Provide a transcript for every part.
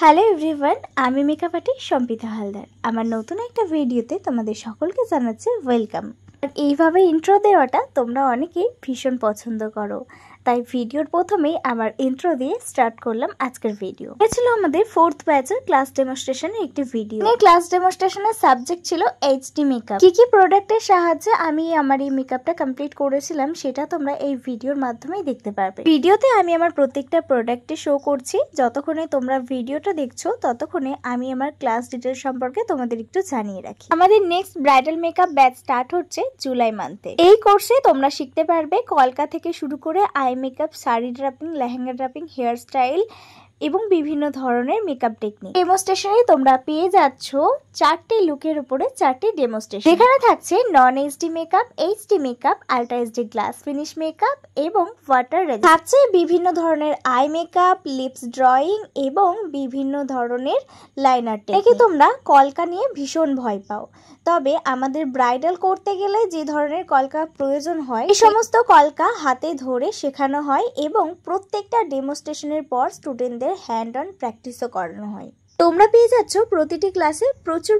Hello everyone, আমি makeup artist Sampita Haldar. আমার নতুন একটা ভিডিওতে তোমাদের সকলকে জানাচ্ছি ওয়েলকাম। আর এইভাবে ইন্ট্রো দেওয়াটা তোমরা অনেকেই ভীষণ পছন্দ করো, তাই ভিডিওর প্রথমেই আমার ইন্ট্রো দিয়ে স্টার্ট করলাম আজকের ভিডিও। এটা ছিল আমাদের 4th ব্যাচের ক্লাস ডেমনস্ট্রেশনের একটি ভিডিও। এই ক্লাস ডেমনস্ট্রেশনের সাবজেক্ট ছিল এইচডি মেকআপ। কি কি প্রোডাক্টের সাহায্যে আমি আমার এই মেকআপটা কমপ্লিট করেছিলাম সেটা তোমরা এই ভিডিওর মাধ্যমেই দেখতে পারবে। ভিডিওতে আমি আমার প্রত্যেকটা প্রোডাক্টে শো করছি। যতক্ষণে তোমরা ভিডিওটা দেখছো ততক্ষণে আমি আমার ক্লাস ডিটেল সম্পর্কে তোমাদের একটু জানিয়ে রাখি। আমাদের next bridal makeup batch start হচ্ছে জুলাই মান্থে। এই কোর্সে তোমরা শিখতে পারবে কলকা থেকে শুরু করে eye makeup, sari draping, lehenga draping, hair style এবং বিভিন্ন ধরনের মেকআপ টেকনিক। ডেমোস্ট্রেশনে তোমরা পেয়ে যাচ্ছ 4টে লুকের উপরে 4টে ডেমোস্ট্রেশন, যেখানে থাকছে নন HD makeup, HD makeup, ultra HD glass finish makeup এবং ওয়াটার রেজিস্ট। থাকছে বিভিন্ন ধরনের আই মেকআপ, লিপস ড্রয়িং এবং বিভিন্ন ধরনের লাইনার টেকনিক। তোমরা কলকা নিয়ে ভীষণ ভয় পাও, তবে আমাদের ব্রাইডাল করতে গেলে যে ধরনের কলকা প্রয়োজন হয় এই সমস্ত কলকা হাতে ধরে শেখানো হয় এবং প্রত্যেকটা ডেমোস্ট্রেশনের পর স্টুডেন্টদের হ্যান্ড অন প্র্যাকটিসও করানো হয়। তোমরা পেয়ে যাচ্ছ প্রতিটি ক্লাসে প্রচুর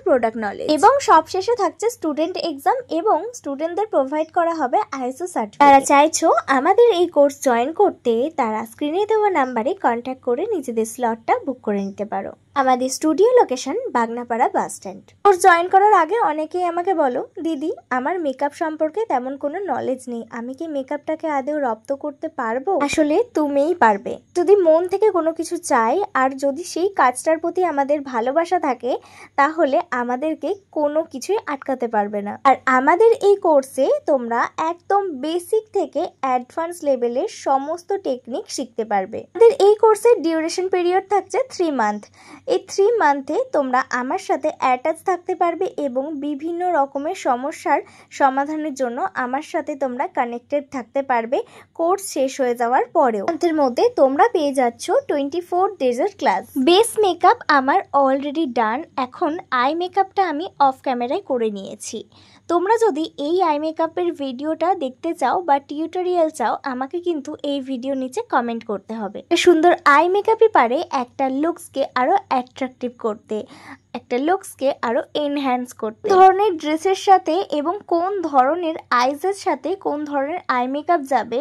প্রোডাক্ট নলেজ এবং সবশেষে থাকছে স্টুডেন্ট এক্সাম এবং স্টুডেন্টদের প্রোভাইড করা হবে আইএসও সার্টিফিকেট। যারা চাইছো আমাদের এই কোর্স জয়েন করতে তারা স্ক্রিনে দেওয়া নাম্বারে কন্ট্যাক্ট করে নিজেদের স্লটটা বুক করে নিতে পারো। আমাদের studio location Bagnapara bus stand. Course join করার আগে অনেকেই আমাকে বলো, দিদি আমার মেকআপ সম্পর্কে তেমন কোনো নলেজ নেই, আমি কি মেকআপটাকে আদৌ রপ্ত করতে পারবো? আসলে তুমিই পারবে, যদি মন থেকে কোনো কিছু চাই আর যদি সেই কাজটার প্রতি আমাদের ভালোবাসা থাকে তাহলে আমাদেরকে কোনো কিছুই আটকাতে পারবে না। আর আমাদের এই কোর্সে তোমরা একদম বেসিক থেকে অ্যাডভান্স লেভেলের সমস্ত টেকনিক শিখতে পারবে। আমাদের এই কোর্সের ডিউরেশন পিরিয়ড থাকছে 3 মান্থ। এই 3 মান্থে তোমরা আমার সাথে অ্যাটাচ থাকতে পারবে এবং বিভিন্ন রকমের সমস্যার সমাধানের জন্য আমার সাথে তোমরা কানেক্টেড থাকতে পারবে কোর্স শেষ হয়ে যাওয়ার পরেও। মান্থের মধ্যে তোমরা পেয়ে যাচ্ছ 24 ডেজের ক্লাস। বেস মেকআপ আমার অলরেডি ডান, এখন আই মেকআপটা আমি অফ ক্যামেরায় করে নিয়েছি। তোমরা যদি এই আই মেকআপের ভিডিওটা দেখতে চাও বা টিউটোরিয়াল চাও, আমাকে কিন্তু এই ভিডিও নিচে কমেন্ট করতে হবে। সুন্দর আই মেকআপই পারে একটা লুকসকে আরো অ্যাট্রাকটিভ করতে, একটা লুকসকে আরো এনহ্যান্স করতে। ধরনের ড্রেসের সাথে এবং কোন ধরনের আইজের সাথে কোন ধরনের আই মেকআপ যাবে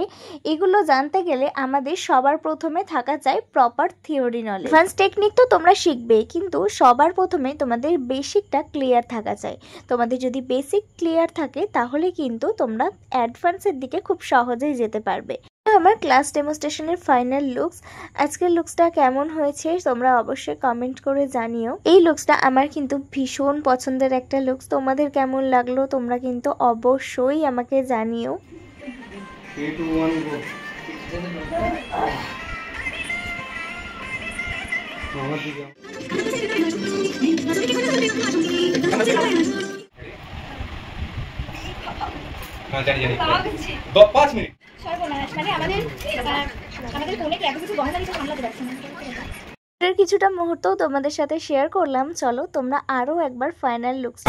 এগুলো জানতে গেলে আমাদের সবার প্রথমে থাকা চাই proper theory knowledge. Advance technique তো তোমরা শিখবে, কিন্তু সবার প্রথমে তোমাদের বেসিকটা ক্লিয়ার থাকা চাই। তোমাদের যদি বেসিক ক্লিয়ার থাকে তাহলে কিন্তু তোমরা অ্যাডভান্সের দিকে খুব সহজেই যেতে পারবে। আমার ক্লাস ডেমনস্ট্রেশনের ফাইনাল লুকস। আজকের লুকসটা কেমন হয়েছে তোমরা অবশ্যই কমেন্ট করে জানিও। এই লুকসটা আমার কিন্তু ভীষণ পছন্দের একটা লুকস। তোমাদের কেমন লাগলো তোমরা কিন্তু অবশ্যই আমাকে জানিও। কিছুটা মুহূর্ত তোমাদের সাথে শেয়ার করলাম। চলো তোমরা আরো একবার ফাইনাল লুকস